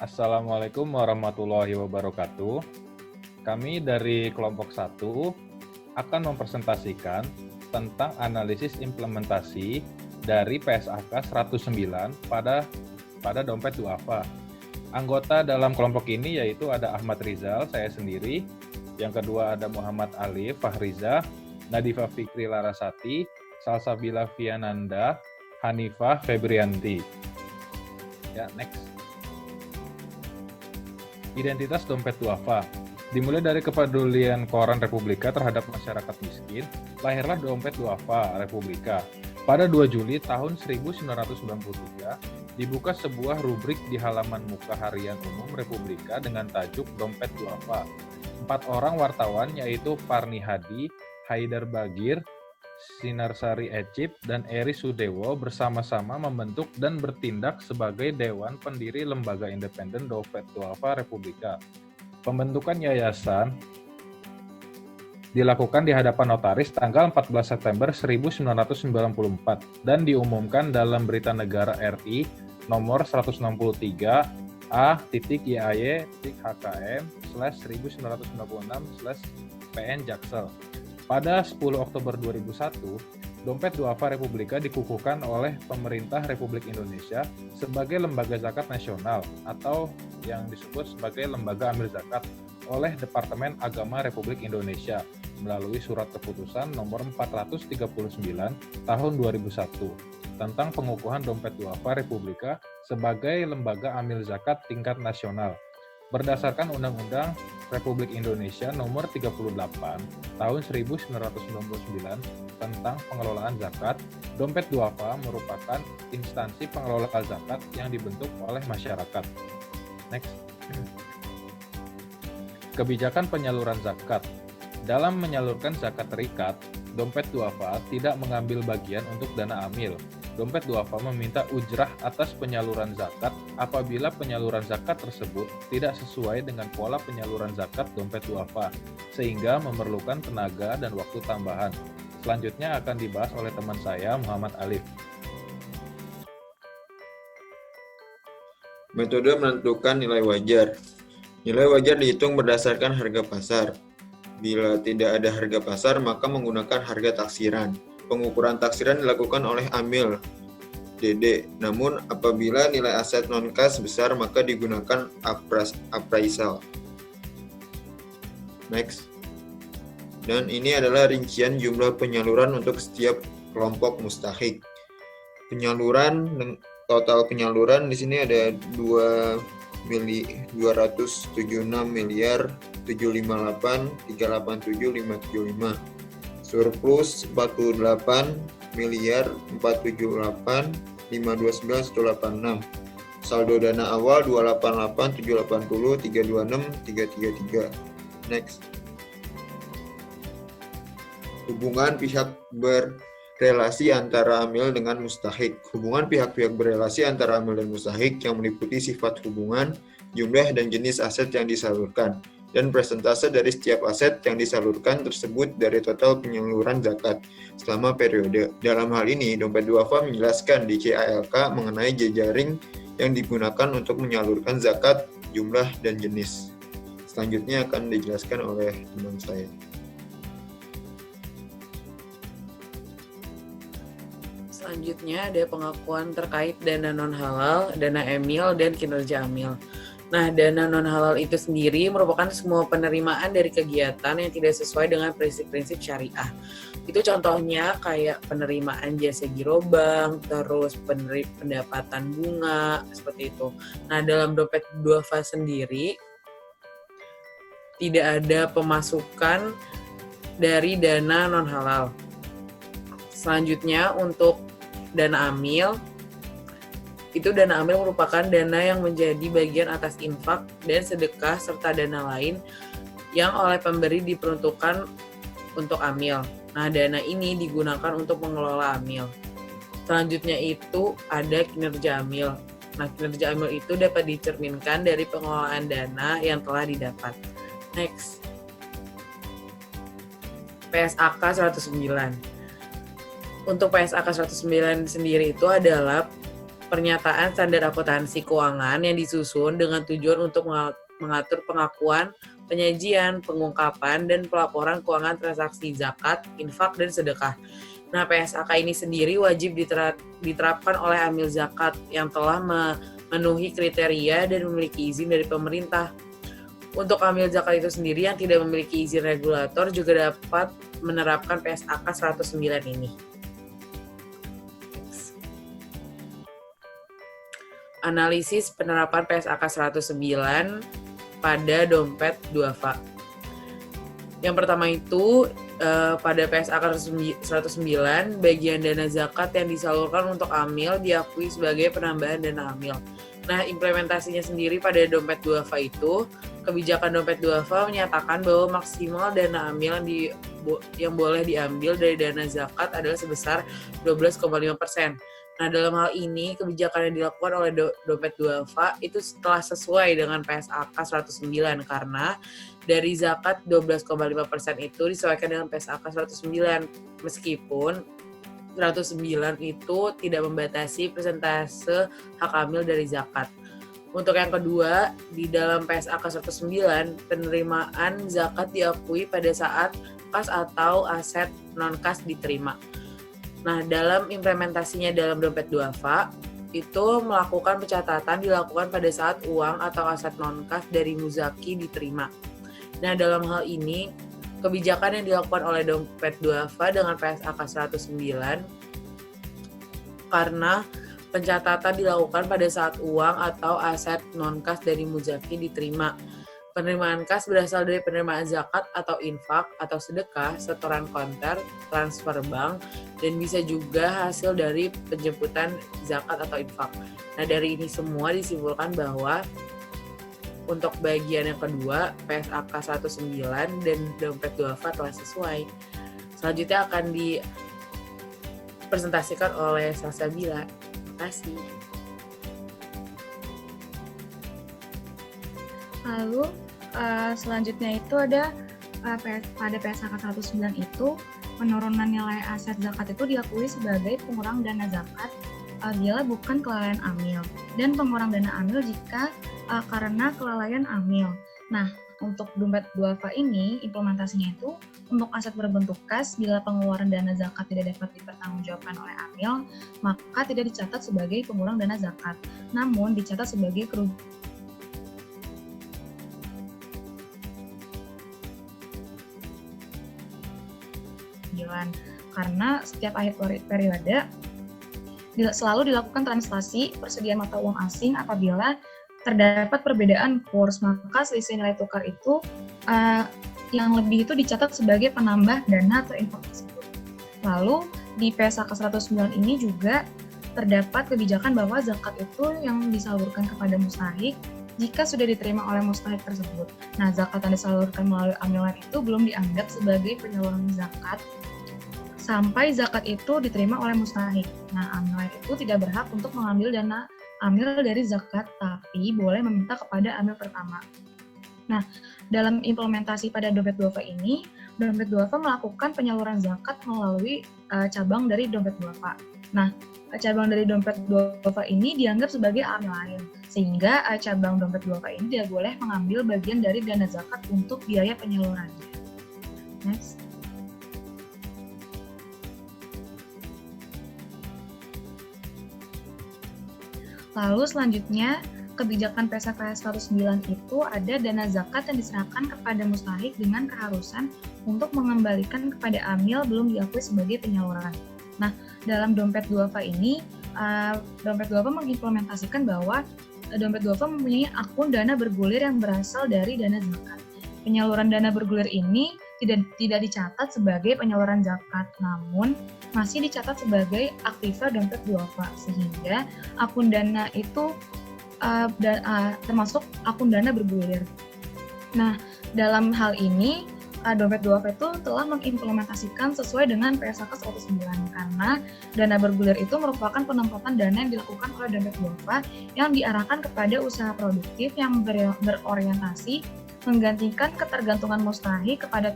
Assalamualaikum warahmatullahi wabarakatuh. Kami dari kelompok 1 akan mempresentasikan tentang analisis implementasi dari PSAK 109 pada dompet duafa. Anggota dalam kelompok ini yaitu ada Ahmad Rizal, saya sendiri. Yang kedua ada Muhammad Alif Fahriza, Nadifa Fikri Larasati, Salsabila Fiananda, Hanifah Febrianti. Ya, next. Identitas dompet duafa. Dimulai dari kepedulian Koran Republika terhadap masyarakat miskin, lahirlah dompet duafa Republika. Pada 2 Juli tahun 1993, dibuka sebuah rubrik di halaman muka harian umum Republika dengan tajuk Dompet Duafa. 4 orang wartawan yaitu Parni Hadi, Haidar Bagir, Sinarsari Ecip, dan Eri Sudewo bersama-sama membentuk dan bertindak sebagai Dewan Pendiri Lembaga Independen Dompet Duafa Republika. Pembentukan yayasan dilakukan di hadapan notaris tanggal 14 September 1994 dan diumumkan dalam Berita Negara RI nomor 163 A.YY-HKM/1996/PN Jaksel. Pada 10 Oktober 2001, Dompet Duafa Republika dikukuhkan oleh Pemerintah Republik Indonesia sebagai lembaga zakat nasional atau yang disebut sebagai Lembaga Amil Zakat oleh Departemen Agama Republik Indonesia melalui Surat Keputusan Nomor 439 Tahun 2001 tentang pengukuhan Dompet Duafa Republika sebagai Lembaga Amil Zakat tingkat nasional. Berdasarkan Undang-Undang Republik Indonesia Nomor 38 Tahun 1999 tentang pengelolaan zakat, Dompet Duafa merupakan instansi pengelola zakat yang dibentuk oleh masyarakat. Next. Kebijakan penyaluran zakat. Dalam menyalurkan zakat terikat, Dompet Duafa tidak mengambil bagian untuk dana amil. Dompet Duafa meminta ujrah atas penyaluran zakat apabila penyaluran zakat tersebut tidak sesuai dengan pola penyaluran zakat Dompet Duafa, sehingga memerlukan tenaga dan waktu tambahan. Selanjutnya akan dibahas oleh teman saya, Muhammad Alif. Metode menentukan nilai wajar. Nilai wajar dihitung berdasarkan harga pasar. Bila tidak ada harga pasar, maka menggunakan harga taksiran. Pengukuran taksiran dilakukan oleh amil DD. Namun apabila nilai aset non-kas besar, maka digunakan appraisal. Next. Dan ini adalah rincian jumlah penyaluran untuk setiap kelompok mustahik. Total penyaluran di sini ada 2.276 miliar 758.387.575. Surplus 48 miliar 478.529.186. Saldo dana awal 288.780.326.333. Next. Hubungan pihak berrelasi antara amil dengan mustahik. Hubungan pihak-pihak berrelasi antara amil dan mustahik yang meliputi sifat hubungan, jumlah dan jenis aset yang disalurkan, dan persentase dari setiap aset yang disalurkan tersebut dari total penyaluran zakat selama periode. Dalam hal ini, Dompet Duafa menjelaskan di CALK mengenai jejaring yang digunakan untuk menyalurkan zakat, jumlah, dan jenis. Selanjutnya akan dijelaskan oleh teman saya. Selanjutnya ada pengakuan terkait dana non-halal, dana emil, dan kinerja amil. Nah, dana non-halal itu sendiri merupakan semua penerimaan dari kegiatan yang tidak sesuai dengan prinsip-prinsip syariah. Itu contohnya kayak penerimaan jasa girobang, terus pendapatan bunga, seperti itu. Nah, dalam Dompet Duafa sendiri, tidak ada pemasukan dari dana non-halal. Selanjutnya, untuk dana amil, itu dana amil merupakan dana yang menjadi bagian atas infak dan sedekah serta dana lain yang oleh pemberi diperuntukkan untuk amil. Nah, dana ini digunakan untuk mengelola amil. Selanjutnya itu ada kinerja amil. Nah, kinerja amil itu dapat dicerminkan dari pengelolaan dana yang telah didapat. Next. PSAK 109. Untuk PSAK 109 sendiri itu adalah pernyataan standar akuntansi keuangan yang disusun dengan tujuan untuk mengatur pengakuan, penyajian, pengungkapan, dan pelaporan keuangan transaksi zakat, infak, dan sedekah. Nah, PSAK ini sendiri wajib diterapkan oleh amil zakat yang telah memenuhi kriteria dan memiliki izin dari pemerintah. Untuk amil zakat itu sendiri yang tidak memiliki izin regulator juga dapat menerapkan PSAK 109 ini. Analisis penerapan PSAK 109 pada dompet duafa. Yang pertama itu pada PSAK 109, bagian dana zakat yang disalurkan untuk amil diakui sebagai penambahan dana amil. Nah, implementasinya sendiri pada dompet duafa itu, kebijakan dompet duafa menyatakan bahwa maksimal dana amil yang boleh diambil dari dana zakat adalah sebesar 12,5%. Nah, dalam hal ini, kebijakan yang dilakukan oleh dompet duafa itu telah sesuai dengan PSAK 109 karena dari zakat 12,5% itu disesuaikan dengan PSAK 109 meskipun 109 itu tidak membatasi persentase hak amil dari zakat. Untuk yang kedua, di dalam PSAK 109, penerimaan zakat diakui pada saat kas atau aset non-kas diterima. Nah, dalam implementasinya dalam dompet duafa, itu melakukan pencatatan dilakukan pada saat uang atau aset non-kas dari muzaki diterima. Nah, dalam hal ini, kebijakan yang dilakukan oleh dompet duafa dengan PSAK 109 karena pencatatan dilakukan pada saat uang atau aset non-kas dari muzaki diterima. Penerimaan kas berasal dari penerimaan zakat atau infak atau sedekah, setoran konter, transfer bank, dan bisa juga hasil dari penjemputan zakat atau infak. Nah, dari ini semua disimpulkan bahwa untuk bagian yang kedua, PSAK 109 dan dompet duafa telah sesuai. Selanjutnya akan dipresentasikan oleh Salsabila. Terima kasih. Lalu selanjutnya itu ada pada PSAK 109 itu penurunan nilai aset zakat itu diakui sebagai pengurang dana zakat bila bukan kelalaian amil, dan pengurang dana amil jika karena kelalaian amil. Nah, untuk dompet duafa ini implementasinya itu untuk aset berbentuk kas bila pengeluaran dana zakat tidak dapat dipertanggungjawabkan oleh amil, maka tidak dicatat sebagai pengurang dana zakat, namun dicatat sebagai kerugian karena setiap akhir periode selalu dilakukan translasi persediaan mata uang asing apabila terdapat perbedaan kurs, maka selisih nilai tukar itu yang lebih itu dicatat sebagai penambah dana atau infak tersebut. Lalu di PSAK 109 ini juga terdapat kebijakan bahwa zakat itu yang disalurkan kepada mustahik jika sudah diterima oleh mustahik tersebut. Nah, zakat yang disalurkan melalui amilan itu belum dianggap sebagai penyaluran zakat sampai zakat itu diterima oleh mustahik. Nah, amilan itu tidak berhak untuk mengambil dana amil dari zakat, tapi boleh meminta kepada amil pertama. Nah, dalam implementasi pada dompet duafa ini, dompet duafa melakukan penyaluran zakat melalui cabang dari dompet duafa. Nah, cabang dari dompet duafa ini dianggap sebagai amil lain, sehingga cabang dompet duafa ini tidak boleh mengambil bagian dari dana zakat untuk biaya penyalurannya. Next. Lalu selanjutnya, kebijakan PSAK 109 itu ada dana zakat yang diserahkan kepada mustahik dengan keharusan untuk mengembalikan kepada amil belum diakui sebagai penyaluran. Nah, dalam dompet duafa ini, dompet duafa mengimplementasikan bahwa dompet duafa mempunyai akun dana bergulir yang berasal dari dana zakat. Penyaluran dana bergulir ini tidak dicatat sebagai penyaluran zakat, namun masih dicatat sebagai aktiva dompet duafa, sehingga akun dana itu termasuk akun dana bergulir. Nah, dalam hal ini dompet duafa itu telah mengimplementasikan sesuai dengan PSAK 109 karena dana bergulir itu merupakan penempatan dana yang dilakukan oleh dompet duafa yang diarahkan kepada usaha produktif yang berorientasi menggantikan ketergantungan mustahik kepada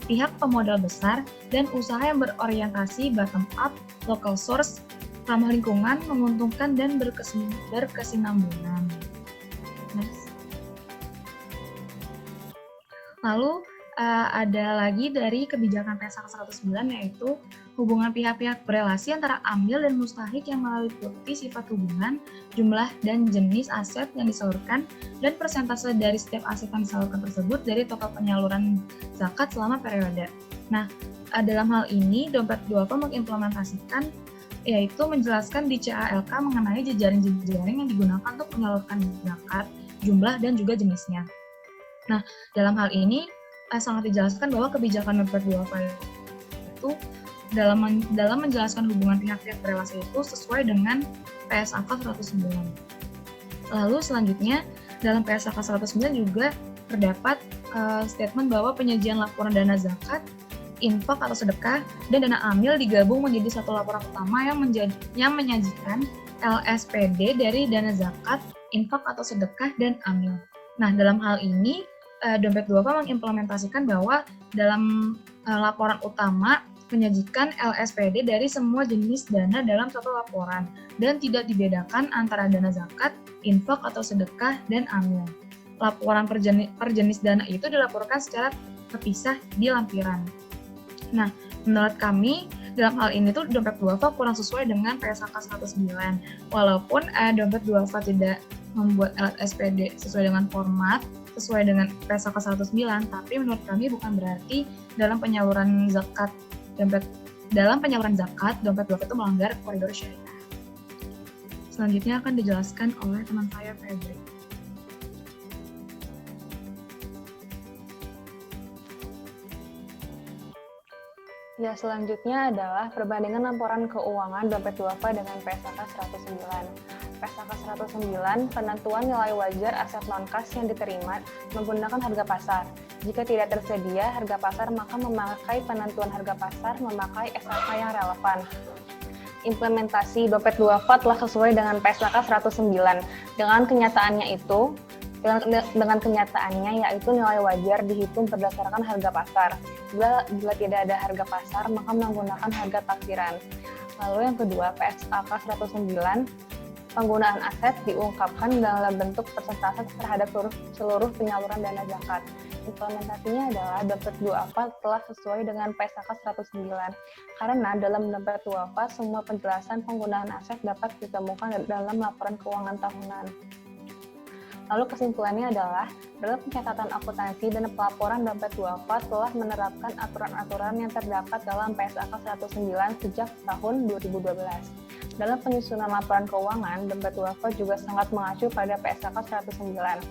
pihak pemodal besar dan usaha yang berorientasi bottom up, local source, ramah lingkungan, menguntungkan, dan berkesinambungan. Next. Lalu ada lagi dari kebijakan PSAK 109, yaitu hubungan pihak-pihak berelasi antara amil dan mustahik yang meliputi sifat hubungan, jumlah dan jenis aset yang disalurkan, dan persentase dari setiap aset yang disalurkan tersebut dari total penyaluran zakat selama periode. Nah, dalam hal ini, Dompet Duafa mengimplementasikan, yaitu menjelaskan di CALK mengenai jejaring-jejaring yang digunakan untuk menyalurkan zakat, jumlah, dan juga jenisnya. Nah, dalam hal ini, sangat dijelaskan bahwa kebijakan Dompet Duafa itu dalam menjelaskan hubungan pihak-pihak berelasi itu sesuai dengan PSAK 109. Lalu selanjutnya, dalam PSAK 109 juga terdapat statement bahwa penyajian laporan dana zakat, infak atau sedekah, dan dana amil digabung menjadi satu laporan utama yang menyajikan LSPD dari dana zakat, infak atau sedekah, dan amil. Nah, dalam hal ini, Dompet Duafa mengimplementasikan bahwa dalam laporan utama menyajikan LSPD dari semua jenis dana dalam satu laporan dan tidak dibedakan antara dana zakat, infak atau sedekah, dan amil. Laporan per jenis dana itu dilaporkan secara terpisah di lampiran. Nah, menurut kami dalam hal ini tuh Dompet Duafa kurang sesuai dengan PSAK 109. Walaupun Dompet Duafa tidak membuat LSPD sesuai dengan format sesuai dengan PSAK 109, tapi menurut kami bukan berarti dalam penyaluran zakat Dompet Duafa itu melanggar koridor syariah. Selanjutnya akan dijelaskan oleh teman saya Febri. Ya, selanjutnya adalah perbandingan laporan keuangan Dompet Duafa dengan PSAK 109. PSAK 109, penentuan nilai wajar aset non-kas yang diterima menggunakan harga pasar. Jika tidak tersedia harga pasar, maka memakai penentuan harga pasar memakai SHK yang relevan. Implementasi Dompet Duafa telah sesuai dengan PSAK 109. Dengan kenyataannya yaitu nilai wajar dihitung berdasarkan harga pasar. Bila tidak ada harga pasar, maka menggunakan harga taksiran. Lalu yang kedua, PSAK 109, penggunaan aset diungkapkan dalam bentuk persentase terhadap seluruh penyaluran dana zakat. Implementasinya adalah Dompet Duafa telah sesuai dengan PSAK 109, karena dalam Dompet Duafa semua penjelasan penggunaan aset dapat ditemukan dalam laporan keuangan tahunan. Lalu kesimpulannya adalah, dalam pencatatan akuntansi dan pelaporan Dompet Duafa telah menerapkan aturan-aturan yang terdapat dalam PSAK 109 sejak tahun 2012. Dalam penyusunan laporan keuangan, Dompet Duafa juga sangat mengacu pada PSAK 109.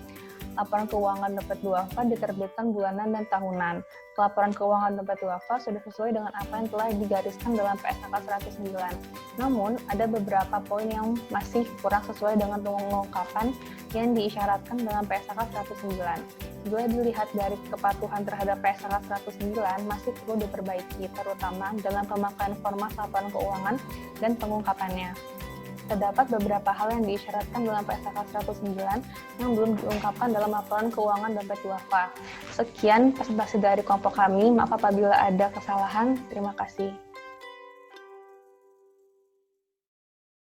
Laporan keuangan Dompet Duafa diterbitkan bulanan dan tahunan. Laporan keuangan Dompet Duafa sudah sesuai dengan apa yang telah digariskan dalam PSAK 109. Namun, ada beberapa poin yang masih kurang sesuai dengan pengungkapan yang diisyaratkan dalam PSAK 109. Bila dilihat dari kepatuhan terhadap PSAK 109 masih perlu diperbaiki, terutama dalam pemakaian format laporan keuangan dan pengungkapannya. Terdapat beberapa hal yang diisyaratkan dalam PSAK 109 yang belum diungkapkan dalam laporan keuangan Dompet Duafa. Sekian presentasi dari kelompok kami, maaf apabila ada kesalahan. Terima kasih.